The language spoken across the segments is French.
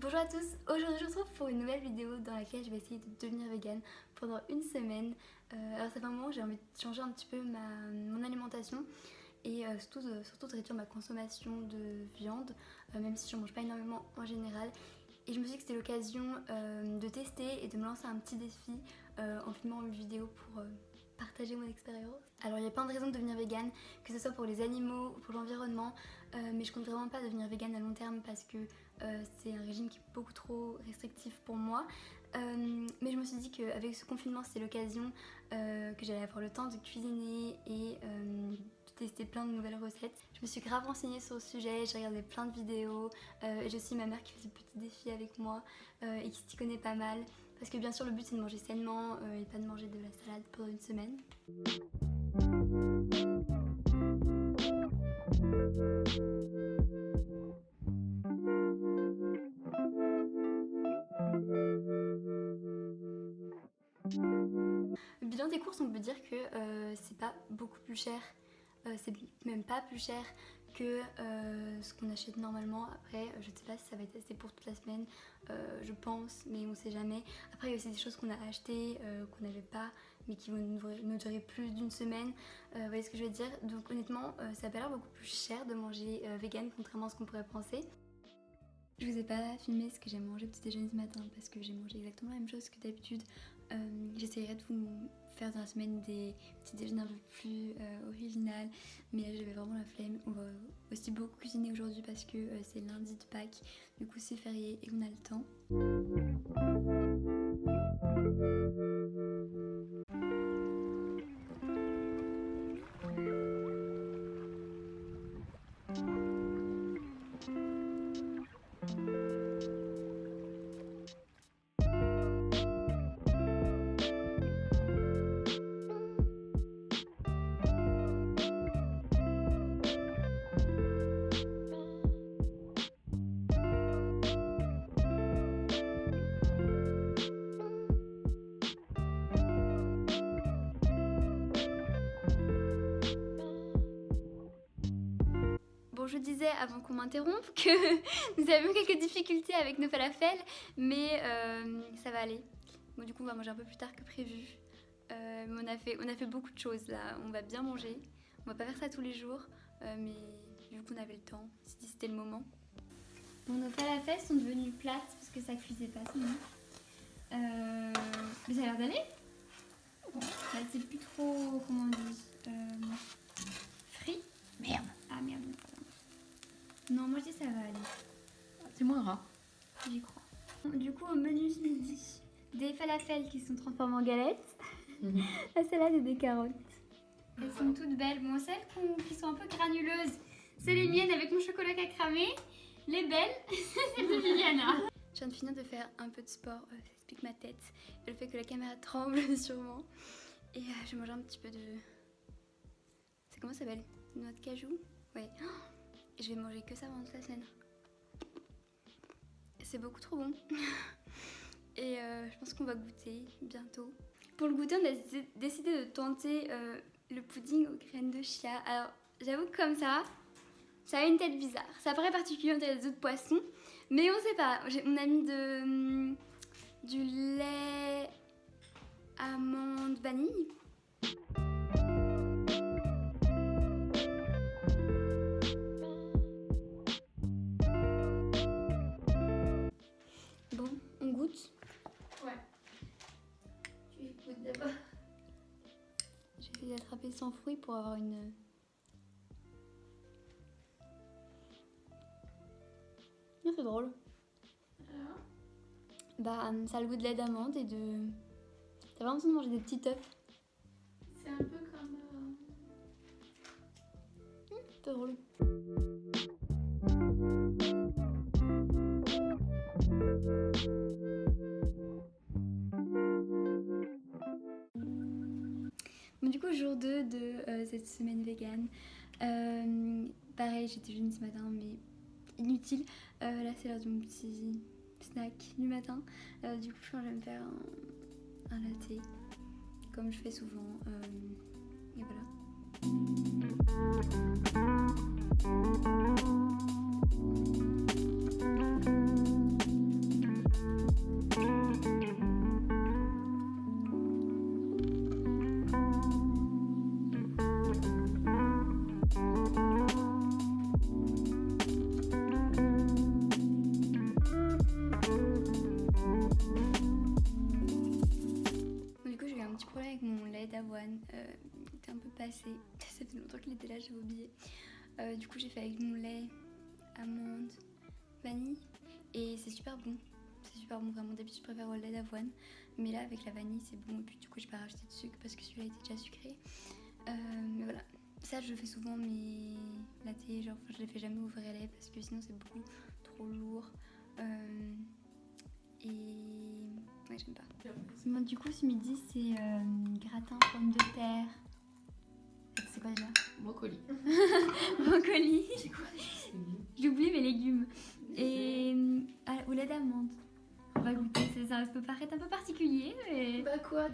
Bonjour à tous, aujourd'hui je vous retrouve pour une nouvelle vidéo dans laquelle je vais essayer de devenir végane pendant une semaine. Alors ça fait un moment que j'ai envie de changer un petit peu mon alimentation et surtout de réduire ma consommation de viande, même si je ne mange pas énormément en général. Et je me suis dit que c'était l'occasion de tester et de me lancer un petit défi en filmant une vidéo pour partager mon expérience. Alors il y a plein de raisons de devenir végane, que ce soit pour les animaux ou pour l'environnement, mais je compte vraiment pas devenir végane à long terme parce que c'est un régime qui est beaucoup trop restrictif pour moi. Mais je me suis dit qu'avec ce confinement c'était l'occasion que j'allais avoir le temps de cuisiner et de tester plein de nouvelles recettes. Je me suis grave renseignée sur le sujet, j'ai regardé plein de vidéos et j'ai aussi ma mère qui fait des petits défis avec moi et qui s'y connaît pas mal. Parce que bien sûr le but c'est de manger sainement et pas de manger de la salade pendant une semaine. Le bilan des courses, on peut dire que c'est pas beaucoup plus cher, c'est même pas plus cher que ce qu'on achète normalement. Après, je sais pas si ça va être assez pour toute la semaine, je pense, mais on sait jamais. Après, il y a aussi des choses qu'on a achetées, qu'on n'avait pas, mais qui vont nous durer plus d'une semaine. Vous voyez ce que je veux dire? Donc honnêtement, ça a pas l'air beaucoup plus cher de manger vegan, contrairement à ce qu'on pourrait penser. Je vous ai pas filmé ce que j'ai mangé au petit déjeuner ce matin parce que j'ai mangé exactement la même chose que d'habitude. J'essaierai de vous faire dans la semaine des petits déjeuners un peu plus originales, mais là j'avais vraiment la flemme. On va aussi beaucoup cuisiner aujourd'hui parce que c'est lundi de Pâques, du coup c'est férié et on a le temps. Bon, je disais avant qu'on m'interrompe que nous avions quelques difficultés avec nos falafels, mais ça va aller. Bon, du coup, on va manger un peu plus tard que prévu. Mais on a fait beaucoup de choses là, on va bien manger. On va pas faire ça tous les jours, mais vu qu'on avait le temps, c'était le moment. Bon, nos falafels sont devenus plates parce que ça cuisait pas sinon. Mais ça a l'air d'aller. Bon, là, c'est plus trop, comment on dit, frit. Merde. Ah merde. Non, moi je dis ça va aller. C'est moins gras. J'y crois. Du coup, au menu ce midi, des falafels qui sont transformés en galettes, la salade et des carottes. Elles sont toutes belles. Bon, celles qui sont un peu granuleuses, c'est les miennes avec mon chocolat qui a cramé. Les belles, c'est de Viviana. Je viens de finir de faire un peu de sport, ça explique ma tête. Et le fait que la caméra tremble sûrement. Et je vais manger un petit peu de... C'est comment ça s'appelle? Noix de cajou? Ouais. Et je vais manger que ça pendant toute la semaine. C'est beaucoup trop bon. Et je pense qu'on va goûter bientôt. Pour le goûter, on a décidé de tenter le pudding aux graines de chia. Alors, j'avoue que comme ça a une tête bizarre. Ça paraît particulier entre les autres poissons, mais on sait pas. On a mis du lait amande vanille. Bon, on goûte. Ouais. Tu goûtes d'abord. J'ai essayé d'attraper sans fruits pour avoir une... Non, c'est drôle. Alors, Bah, ça a le goût de lait d'amande et de... T'as vraiment l'impression de manger des petits œufs. c'est un peu comme... C'est drôle. Bon, du coup, jour 2 de cette semaine vegan. Pareil, j'étais jeune ce matin, mais inutile. Là, c'est l'heure de mon petit snack du matin. Du coup, je pense que je vais me faire un latte, comme je fais souvent. Et voilà. assez. Ça fait longtemps qu'il était là, j'avais oublié. Du coup j'ai fait avec mon lait, amande, vanille et c'est super bon. C'est super bon vraiment, d'habitude je préfère le lait d'avoine. Mais là avec la vanille c'est bon et puis du coup j'ai pas rajouté de sucre parce que celui-là était déjà sucré. Mais voilà, ça je le fais souvent mais latte, genre je les fais jamais au vrai lait parce que sinon c'est beaucoup trop lourd. Et ouais j'aime pas. Bon, du coup ce midi c'est gratin pommes de terre. C'est quoi déjà? Brocoli. Brocoli. C'est quoi déjà? J'ai oublié mes légumes. Et au lait d'amande. On va goûter, ça peut paraître un peu particulier mais... Bah quoi?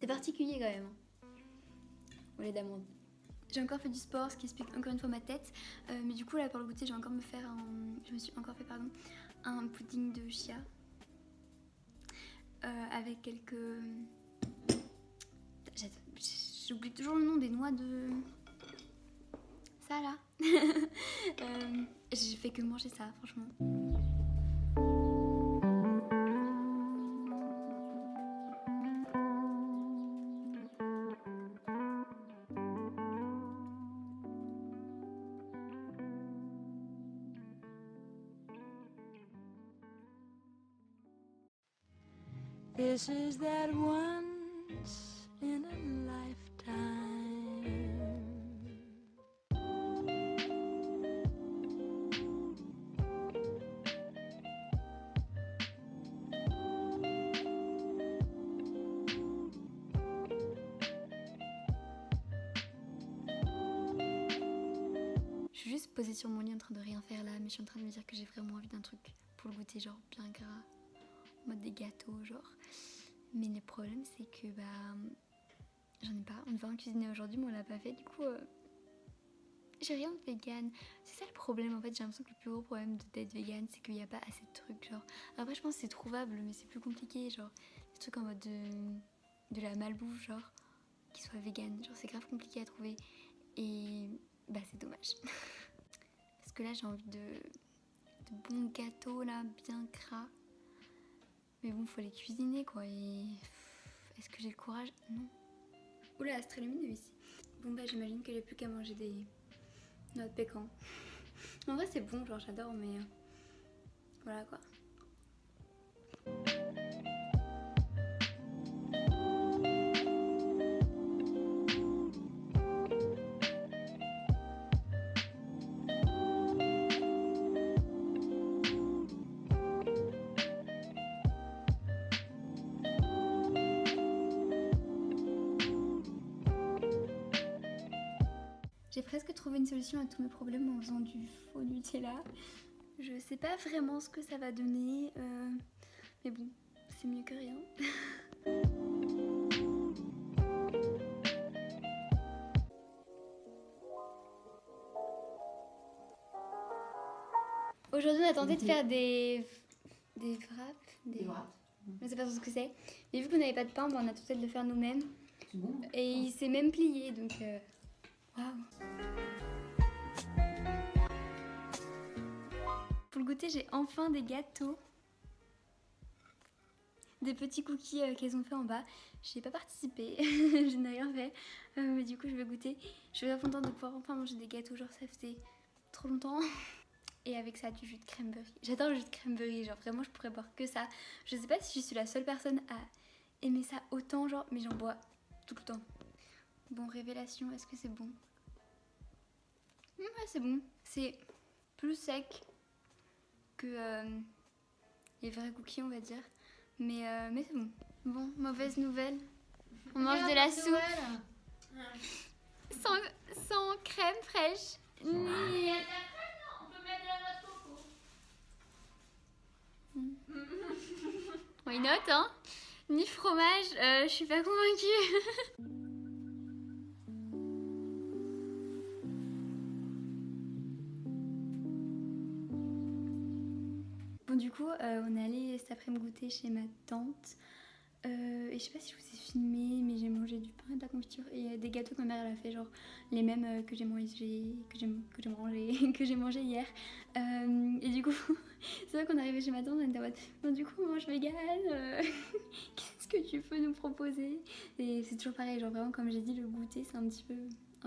C'est particulier quand même. Au lait d'amande. J'ai encore fait du sport, ce qui explique encore une fois ma tête. Mais du coup là pour le goûter je me suis encore fait un pudding de chia. Avec quelques... J'oublie toujours le nom des noix de... Ça là. J'ai fait que manger ça franchement. This is that once in a lifetime. Je suis juste posée sur mon lit en train de rien faire là, mais je suis en train de me dire que j'ai vraiment envie d'un truc pour le goûter, genre bien gras, en mode des gâteaux, genre. Mais le problème, c'est que j'en ai pas. On devait en cuisiner aujourd'hui, mais on l'a pas fait. Du coup, j'ai rien de vegan. C'est ça le problème en fait. J'ai l'impression que le plus gros problème d'être vegan, c'est qu'il n'y a pas assez de trucs. Genre, après, je pense que c'est trouvable, mais c'est plus compliqué. Genre, des trucs en mode de la malbouffe, genre, qui soit vegan. Genre, c'est grave compliqué à trouver. Et c'est dommage. Parce que là, j'ai envie de bons gâteaux là, bien gras. Mais bon, faut les cuisiner quoi. Et est-ce que j'ai le courage? Non. Oula, c'est très lumineux ici. Bon j'imagine que j'ai plus qu'à manger des noix de pécan. En vrai c'est bon, genre j'adore, mais voilà quoi. J'ai presque trouvé une solution à tous mes problèmes en faisant du faux Nutella. Je sais pas vraiment ce que ça va donner, mais bon, c'est mieux que rien. Aujourd'hui, on a tenté de faire des wraps. Des wraps. Je sais pas trop ce que c'est. Mais vu qu'on n'avait pas de pain, on a tenté de le faire nous-mêmes. C'est bon. Et il s'est même plié, donc waouh. Pour le goûter, j'ai enfin des gâteaux. Des petits cookies qu'elles ont fait en bas. J'ai pas participé, je n'ai rien fait. Mais du coup, je vais goûter. Je suis très contente de pouvoir enfin manger des gâteaux. Genre, ça faisait trop longtemps. Et avec ça, du jus de cranberry. J'adore le jus de cranberry. Genre, vraiment, je pourrais boire que ça. Je sais pas si je suis la seule personne à aimer ça autant, genre, mais j'en bois tout le temps. Bon, révélation, est-ce que c'est bon? Ouais, c'est bon. C'est plus sec que les vrais cookies, on va dire. Mais c'est bon. Bon, mauvaise nouvelle. On mange de la soupe sans crème fraîche. Il y a de la crème, non? On peut mettre de la noix de coco. Why not, hein? Ni fromage, je suis pas convaincue. Bon, du coup, on est allé cet après-midi goûter chez ma tante. Et je sais pas si je vous ai filmé, mais j'ai mangé du pain et de la confiture et des gâteaux que ma mère elle a fait, genre les mêmes que j'ai mangé, que j'ai mangé hier. Et du coup, c'est vrai qu'on est arrivé chez ma tante, on était en mode bon, du coup on mange vegan, qu'est-ce que tu peux nous proposer? Et c'est toujours pareil, genre vraiment comme j'ai dit, le goûter c'est un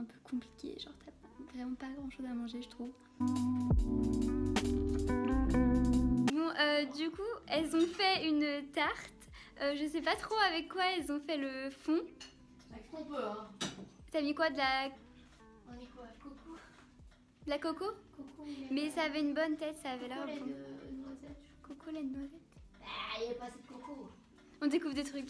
peu compliqué, genre t'as vraiment pas grand chose à manger je trouve. Bon, du coup, elles ont fait une tarte. Je sais pas trop avec quoi elles ont fait le fond. Avec ce qu'on peut, hein. T'as mis quoi, de la On est quoi? Coco? coco? Coco, Mais ça avait une bonne tête, ça avait l'air lait bon. de noisette. Coco, lait de noisette. Ah, il n'y a pas assez de coco. On découvre des trucs.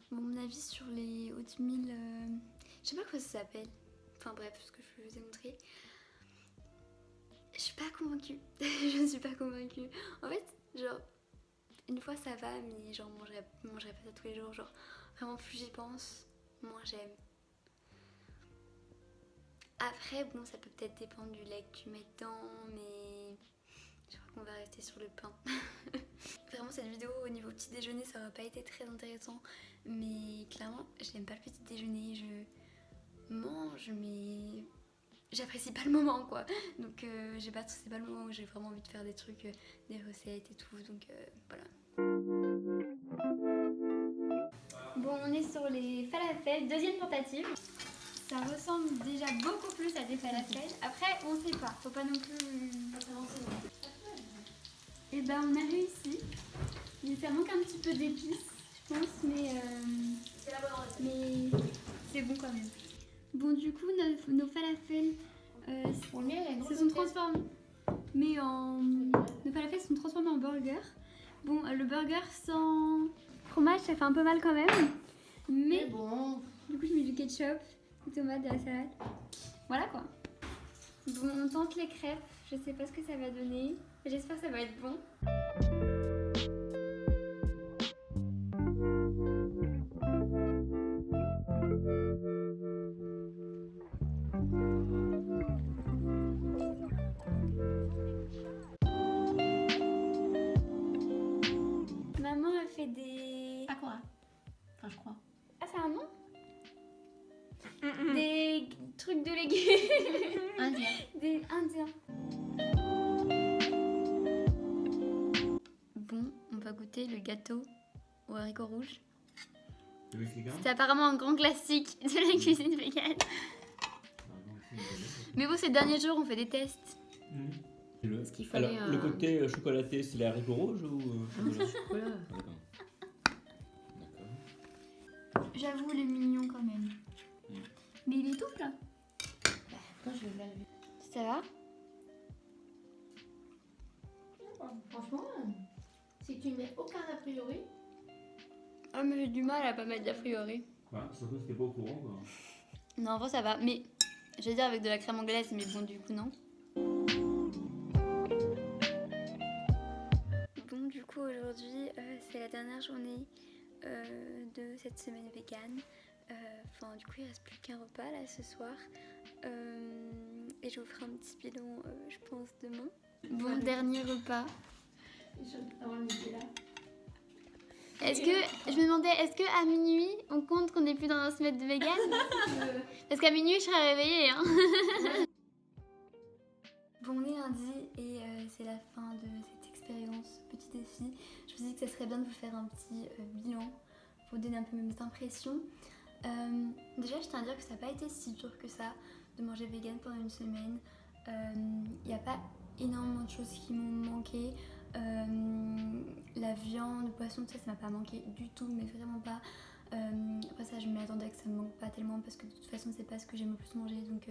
Mon avis sur les oatmeal, je sais pas quoi ça s'appelle. Enfin bref, ce que je vous ai montré. Je suis pas convaincue. Je suis pas convaincue. En fait, genre, une fois ça va, mais genre, mangerai pas ça tous les jours. Genre, vraiment, plus j'y pense, moins j'aime. Après, bon, ça peut peut-être dépendre du lait que tu mets dedans, mais je crois qu'on va rester sur le pain. Vraiment, cette vidéo au niveau petit déjeuner, ça aurait pas été très intéressant. Mais clairement, j'aime pas le petit déjeuner. Je mange, mais j'apprécie pas le moment, quoi. Donc, c'est pas le moment où j'ai vraiment envie de faire des trucs, des recettes et tout. Donc, voilà. Bon, on est sur les falafels, deuxième tentative. Ça ressemble déjà beaucoup plus à des falafels. Après, on sait pas, faut pas non plus. Et ben, on a réussi. Mais ça manque un petit peu d'épices, je pense, mais c'est bon quand même. Bon, du coup, nos falafels se sont transformés. Nos falafels se sont transformés en burger. Bon, le burger sans fromage, ça fait un peu mal quand même. Mais bon. du coup, je mets du ketchup, des tomates, de la salade. Voilà quoi. Bon, on tente les crêpes. Je sais pas ce que ça va donner. J'espère que ça va être bon. Maman a fait des... Pas quoi? Enfin, je crois. Ah, c'est un nom? Des trucs de légumes. Indien. Des indiens. Bon, on va goûter le gâteau aux haricots rouges. C'est apparemment un grand classique de la cuisine végane. Mais bon, ces derniers jours, on fait des tests. Parce qu'il fallait Alors, le côté chocolaté, c'est les haricots rouges ou chocolat? chocolat. D'accord. J'avoue, il est mignon quand même. Mais il étouffe là. Moi, je vais laver. Ça va? Franchement, si tu mets aucun a priori, Ah, mais j'ai du mal à pas mettre d'a priori. Surtout si t'es pas au courant, quoi. Non, en vrai, ça va. Mais j'allais dire avec de la crème anglaise, mais bon, du coup, non. Bon, du coup, aujourd'hui, c'est la dernière journée de cette semaine végane. Enfin, du coup, il reste plus qu'un repas là ce soir. Et je vous ferai un petit bilan, je pense, demain. Bon, dernier repas. avant le midi là. Je me demandais, est-ce qu'à minuit, on compte qu'on n'est plus dans un semaine de vegan? Parce qu'à minuit, je serai réveillée. Hein. Bon, on est lundi et c'est la fin de cette expérience, petit défi. Je me suis dit que ça serait bien de vous faire un petit bilan pour vous donner un peu mes impressions. Déjà, je tiens à dire que ça n'a pas été si dur que ça de manger vegan pendant une semaine. Il n'y a pas énormément de choses qui m'ont manqué. La viande, le poisson, ça m'a pas manqué du tout, mais vraiment pas. Après ça, je m'attendais à que ça me manque pas tellement parce que de toute façon, c'est pas ce que j'aime le plus manger. Donc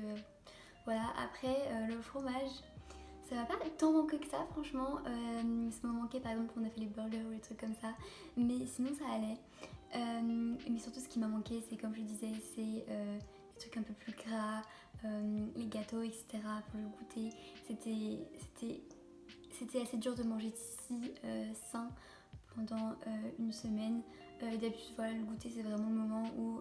voilà. Après, le fromage, ça m'a pas tant manqué que ça, franchement. Ça m'a manqué par exemple quand on a fait les burgers ou les trucs comme ça, mais sinon ça allait. Mais surtout, ce qui m'a manqué, c'est comme je disais, c'est les trucs un peu plus gras, les gâteaux, etc. pour le goûter. c'était assez dur de manger si sain pendant une semaine. Et d'habitude, voilà, le goûter c'est vraiment le moment où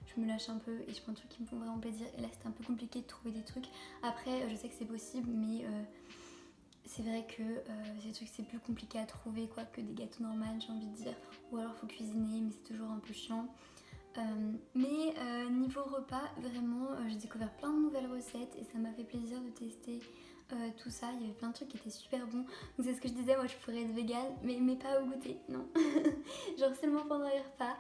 je me lâche un peu et je prends des trucs qui me font vraiment plaisir. Et là c'était un peu compliqué de trouver des trucs. Après, je sais que c'est possible, mais c'est vrai que ces trucs c'est plus compliqué à trouver quoi que des gâteaux normaux, j'ai envie de dire. Ou alors faut cuisiner, mais c'est toujours un peu chiant. Mais niveau repas, vraiment, j'ai découvert plein de nouvelles recettes et ça m'a fait plaisir de tester tout ça. Il y avait plein de trucs qui étaient super bons. Donc c'est ce que je disais, moi je pourrais être végane, mais pas au goûter, non. Genre seulement pendant les repas.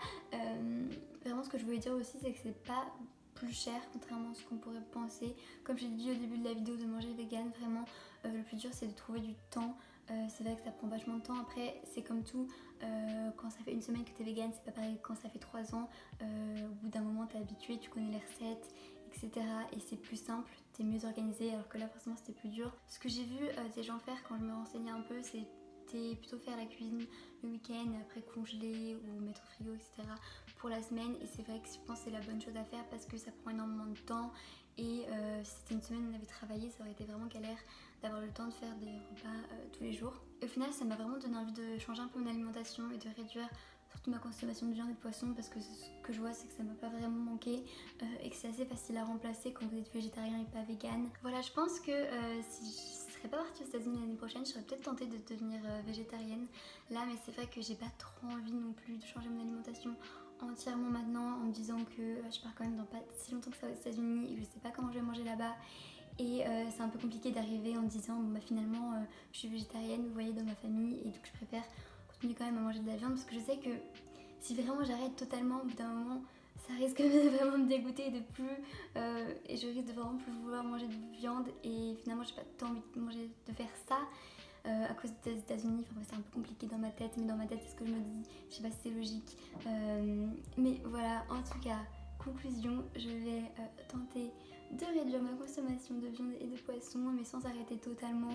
Vraiment ce que je voulais dire aussi, c'est que c'est pas plus cher contrairement à ce qu'on pourrait penser. Comme j'ai dit au début de la vidéo de manger vegan, vraiment le plus dur c'est de trouver du temps. C'est vrai que ça prend vachement de temps. Après c'est comme tout, quand ça fait une semaine que t'es vegan, c'est pas pareil que quand ça fait 3 ans. Au bout d'un moment t'es habitué, tu connais les recettes, etc. Et c'est plus simple, t'es mieux organisé, alors que là forcément c'était plus dur. Ce que j'ai vu des gens faire quand je me renseignais un peu, c'était plutôt faire la cuisine le week-end et après congeler ou mettre au frigo, etc. pour la semaine. Et c'est vrai que je pense que c'est la bonne chose à faire parce que ça prend énormément de temps. Et si c'était une semaine où on avait travaillé, ça aurait été vraiment galère d'avoir le temps de faire des repas tous les jours. Et au final, ça m'a vraiment donné envie de changer un peu mon alimentation et de réduire surtout ma consommation de viande et de poisson, parce que ce que je vois c'est que ça m'a pas vraiment manqué et que c'est assez facile à remplacer quand vous êtes végétarien et pas vegan. Voilà, je pense que si je serais pas partie aux États-Unis l'année prochaine, je serais peut-être tentée de devenir végétarienne là, mais c'est vrai que j'ai pas trop envie non plus de changer mon alimentation entièrement maintenant, en me disant que je pars quand même dans pas si longtemps que ça aux États-Unis et je sais pas comment je vais manger là-bas. Et c'est un peu compliqué d'arriver en me disant bon bah finalement je suis végétarienne, vous voyez, dans ma famille, et donc je préfère continuer quand même à manger de la viande, parce que je sais que si vraiment j'arrête totalement, au bout d'un moment ça risque de vraiment me dégoûter de plus et je risque de vraiment plus vouloir manger de viande, et finalement j'ai pas tant envie de faire ça à cause des États-Unis. Enfin c'est un peu compliqué dans ma tête, mais dans ma tête c'est ce que je me dis, je sais pas si c'est logique, mais voilà, en tout cas, conclusion, je vais tenter de réduire ma consommation de viande et de poisson, mais sans arrêter totalement.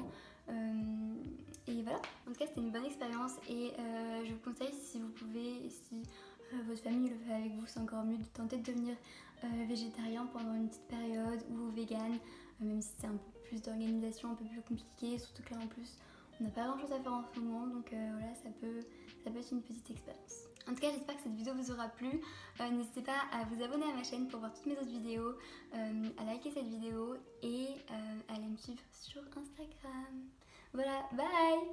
Et voilà, en tout cas c'était une bonne expérience et je vous conseille, si vous pouvez, si votre famille le fait avec vous, c'est encore mieux de tenter de devenir végétarien pendant une petite période, ou vegan, même si c'est un peu plus d'organisation, un peu plus compliqué, surtout que là en plus on n'a pas grand chose à faire en ce moment, donc voilà, ça peut être une petite expérience. En tout cas, j'espère que cette vidéo vous aura plu. N'hésitez pas à vous abonner à ma chaîne pour voir toutes mes autres vidéos, à liker cette vidéo et à aller me suivre sur Instagram. Voilà, bye!